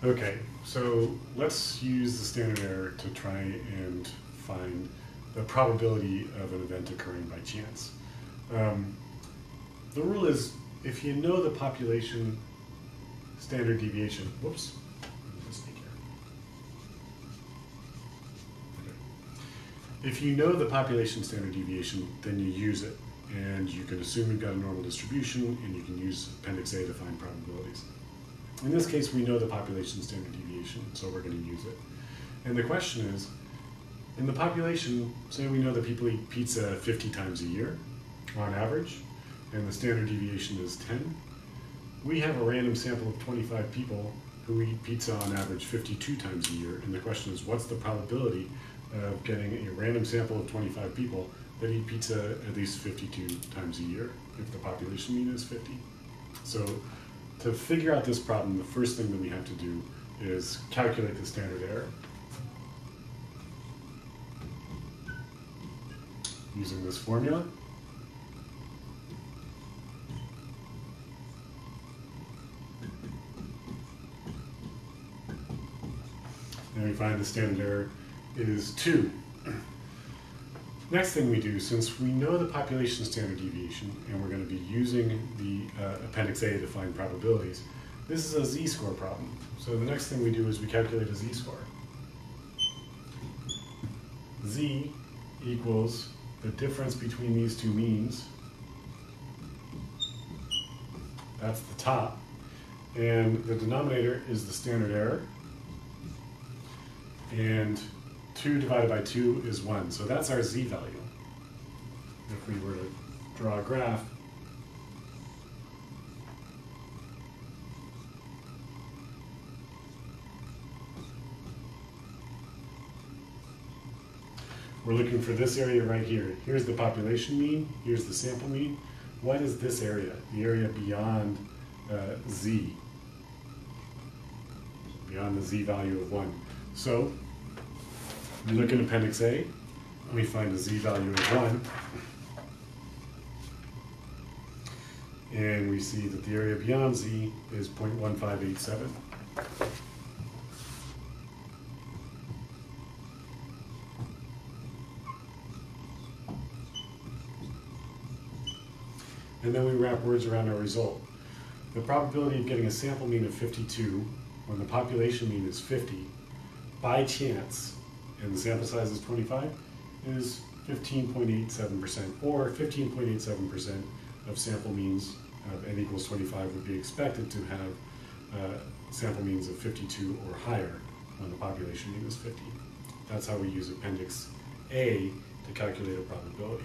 Okay, so let's use the standard error to try and find the probability of an event occurring by chance. The rule is, if you know the population standard deviation, whoops, mistake here. Okay. If you know the population standard deviation, then you use it, and you can assume you've got a normal distribution, and you can use Appendix A to find probabilities. In this case, we know the population standard deviation, so we're going to use it. And the question is, in the population, say we know that people eat pizza 50 times a year, on average, and the standard deviation is 10. We have a random sample of 25 people who eat pizza on average 52 times a year, and the question is, what's the probability of getting a random sample of 25 people that eat pizza at least 52 times a year, if the population mean is 50? So, to figure out this problem, the first thing that we have to do is calculate the standard error using this formula. And we find the standard error is 2. Next thing we do, since we know the population standard deviation, and we're going to be using the Appendix A to find probabilities, this is a z-score problem. So the next thing we do is we calculate a z-score. Z equals the difference between these two means. That's the top. And the denominator is the standard error. And 2 divided by 2 is 1. So that's our z value. If we were to draw a graph, we're looking for this area right here. Here's the population mean, here's the sample mean. What is this area? The area beyond z, beyond the z value of 1. So we look at Appendix A, and we find a z value of 1. And we see that the area beyond z is 0.1587. And then we wrap words around our result. The probability of getting a sample mean of 52 when the population mean is 50 by chance, and the sample size is 25, is 15.87%, or 15.87% of sample means of n equals 25 would be expected to have sample means of 52 or higher when the population mean is 50. That's how we use Appendix A to calculate a probability.